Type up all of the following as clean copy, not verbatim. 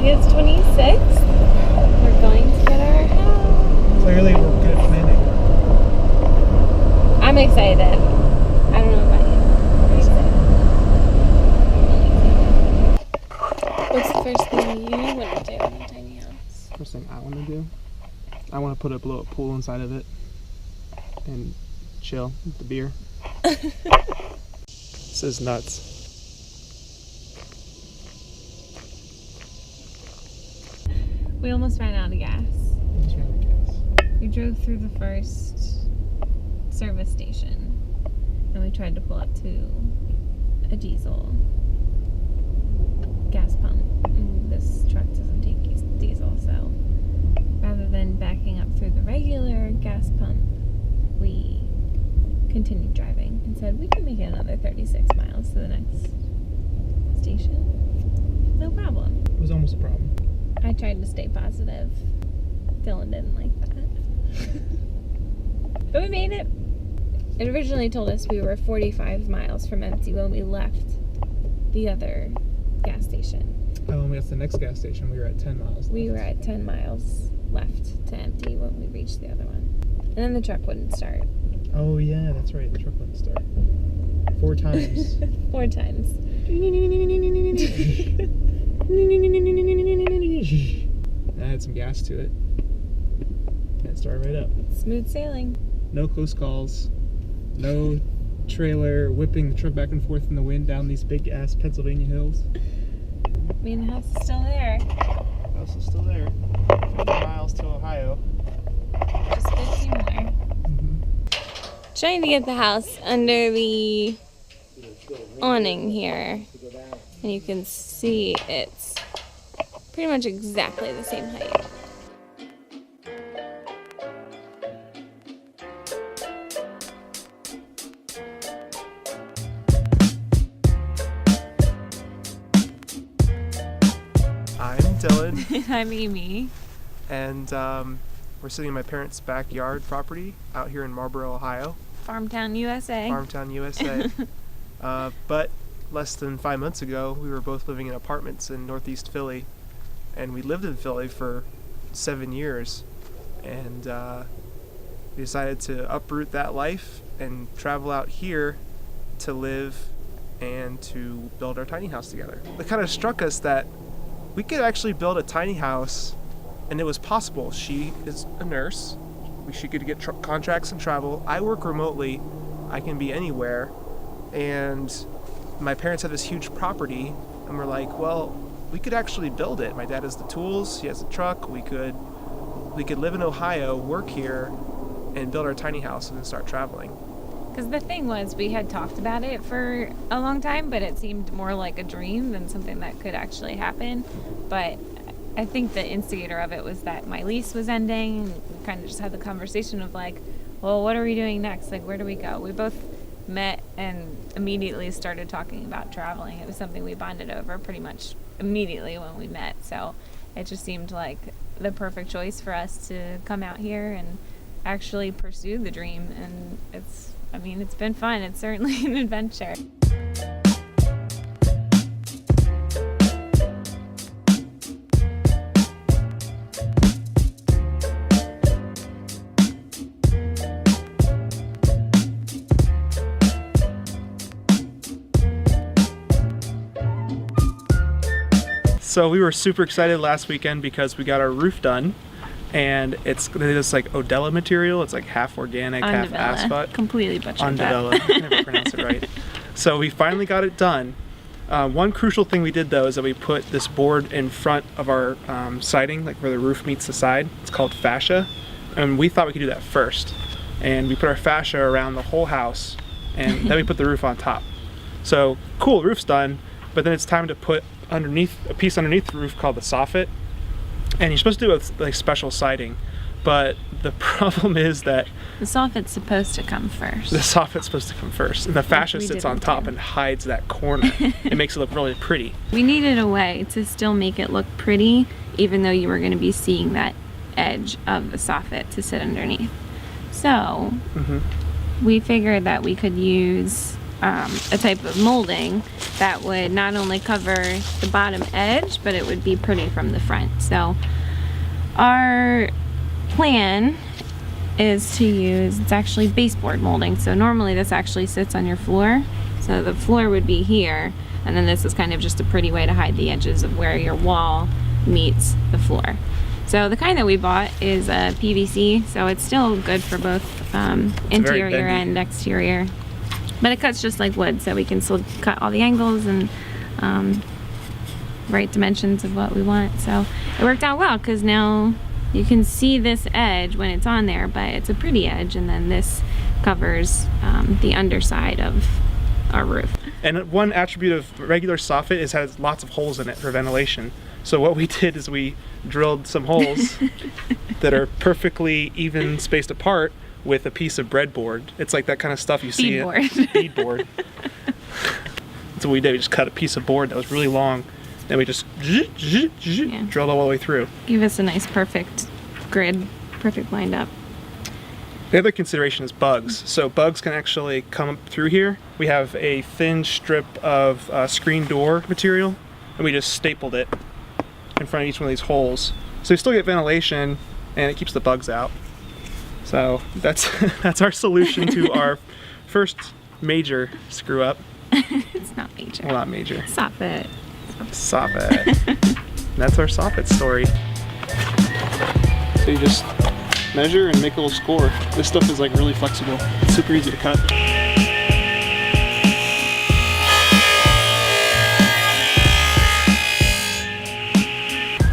August 26th. We're going to get our house. Clearly, we're good at planning. I'm excited. I don't know about you. I'm excited. What's the first thing you want to do in a tiny house? First thing I want to do, I want to put a blow-up pool inside of it and chill with the beer. This is nuts. We almost ran out of gas. We drove through the first service station and we tried to pull up to a diesel gas pump. And this truck doesn't take diesel, so rather than backing up through the regular gas pump, we continued driving and said we can make it another 36 miles to the next station. No problem. It was almost a problem. I tried to stay positive. Dylan didn't like that. But we made it. It originally told us we were 45 miles from empty when we left the other gas station. Oh, when we got to the next gas station, we were at 10 miles left. We were at 10 miles left to empty when we reached the other one. And then the truck wouldn't start. Oh, yeah, that's right. The truck wouldn't start. 4 times. 4 times. I had some gas to it. And it started right up. Smooth sailing. No close calls. No trailer whipping the truck back and forth in the wind down these big ass Pennsylvania hills. I mean, the house is still there. House is still there. 50 miles to Ohio. Just 15 more. Trying to get the house under the awning here. And you can see it's pretty much exactly the same height. I'm Dylan. I'm Amy. And we're sitting in my parents' backyard property out here in Marlboro, Ohio. Farmtown, USA. Farmtown, USA. But less than 5 months ago, we were both living in apartments in Northeast Philly. And we lived in Philly for 7 years. And we decided to uproot that life and travel out here to live and to build our tiny house together. It kind of struck us that we could actually build a tiny house, and it was possible. She is a nurse. She could get contracts and travel. I work remotely. I can be anywhere. And my parents have this huge property, and we're like, well, we could actually build it. My dad has the tools. He has a truck. We could live in Ohio, work here, and build our tiny house and then start traveling. Because the thing was, we had talked about it for a long time, but it seemed more like a dream than something that could actually happen. But I think the instigator of it was that my lease was ending. We kind of just had the conversation of like, well, what are we doing next? Like, where do we go? We both met and immediately started talking about traveling. It was something we bonded over pretty much immediately when we met. So it just seemed like the perfect choice for us to come out here and actually pursue the dream. And it's been fun. It's certainly an adventure. So we were super excited last weekend because we got our roof done, and it's this like Odella material. It's like half organic, half asphalt. Completely butchered Undevella. I never pronounce it right. So we finally got it done. One crucial thing we did though is that we put this board in front of our siding, like where the roof meets the side. It's called fascia, and we thought we could do that first. And we put our fascia around the whole house, and then we put the roof on top. So cool, the roof's done, but then it's time to put a piece underneath the roof called the soffit, and you're supposed to do it with like special siding, but the problem is that the soffit's supposed to come first. The soffit's supposed to come first, and the fascia sits on top and hides that corner. It makes it look really pretty. We needed a way to still make it look pretty, even though you were going to be seeing that edge of the soffit to sit underneath. So we figured that we could use a type of molding that would not only cover the bottom edge, but it would be pretty from the front. So our plan is to use, it's actually baseboard molding. So normally this actually sits on your floor. So the floor would be here, and then this is kind of just a pretty way to hide the edges of where your wall meets the floor. So the kind that we bought is a PVC, so it's still good for both interior and exterior. But it cuts just like wood, so we can still cut all the angles and right dimensions of what we want. So it worked out well, because now you can see this edge when it's on there, but it's a pretty edge, and then this covers the underside of our roof. And one attribute of regular soffit is it has lots of holes in it for ventilation. So what we did is we drilled some holes that are perfectly even spaced apart with a piece of breadboard. It's like that kind of stuff you see. Beadboard. That's what we did. We just cut a piece of board that was really long, and we just drilled all the way through. Give us a nice perfect grid, perfect lined up. The other consideration is bugs. So bugs can actually come up through here. We have a thin strip of screen door material, and we just stapled it in front of each one of these holes. So you still get ventilation, and it keeps the bugs out. So that's that's our solution to our first major screw up. It's not major. Well, not major. Stop it. Soffit. That's our soffit story. So you just measure and make a little score. This stuff is like really flexible. It's super easy to cut.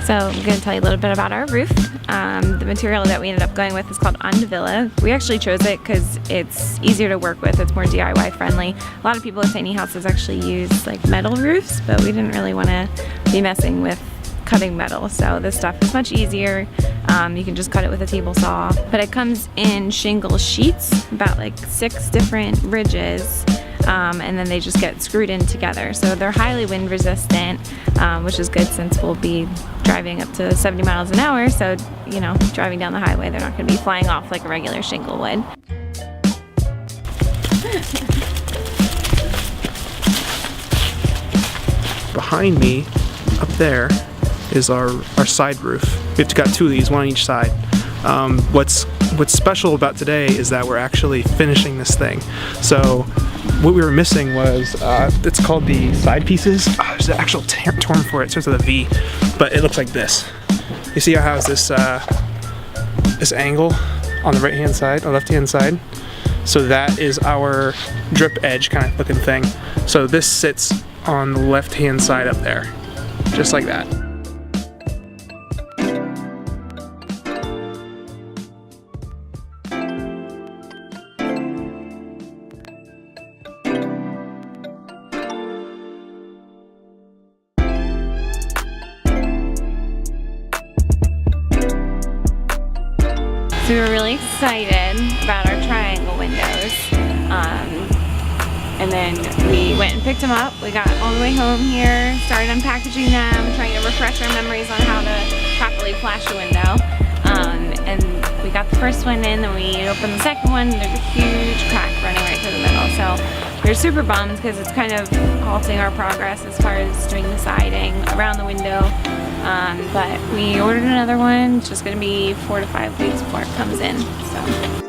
So I'm going to tell you a little bit about our roof. The material that we ended up going with is called Ondavilla. We actually chose it because it's easier to work with. It's more DIY friendly. A lot of people with tiny houses actually use like metal roofs, but we didn't really want to be messing with cutting metal. So this stuff is much easier. You can just cut it with a table saw. But it comes in shingle sheets, about like 6 different ridges. And then they just get screwed in together. So they're highly wind resistant, which is good since we'll be driving up to 70 miles an hour. So, you know, driving down the highway, they're not going to be flying off like a regular shingle would. Behind me, up there, is our side roof. We've got 2 of these, one on each side. What's special about today is that we're actually finishing this thing. So what we were missing was, it's called the side pieces. There's an actual term for it. It starts with a V, but it looks like this. You see how it has this angle on the right hand side or left hand side? So that is our drip edge kind of looking thing. So this sits on the left hand side up there, just like that. So we were really excited about our triangle windows. And then we went and picked them up. We got all the way home here, started unpackaging them, trying to refresh our memories on how to properly flash a window. And we got the first one in, then we opened the second one, and there's a huge crack running right through the middle. So we're super bummed because it's kind of halting our progress as far as doing the siding around the window. But we ordered another one. It's just going to be 4 to 5 weeks before it comes in. So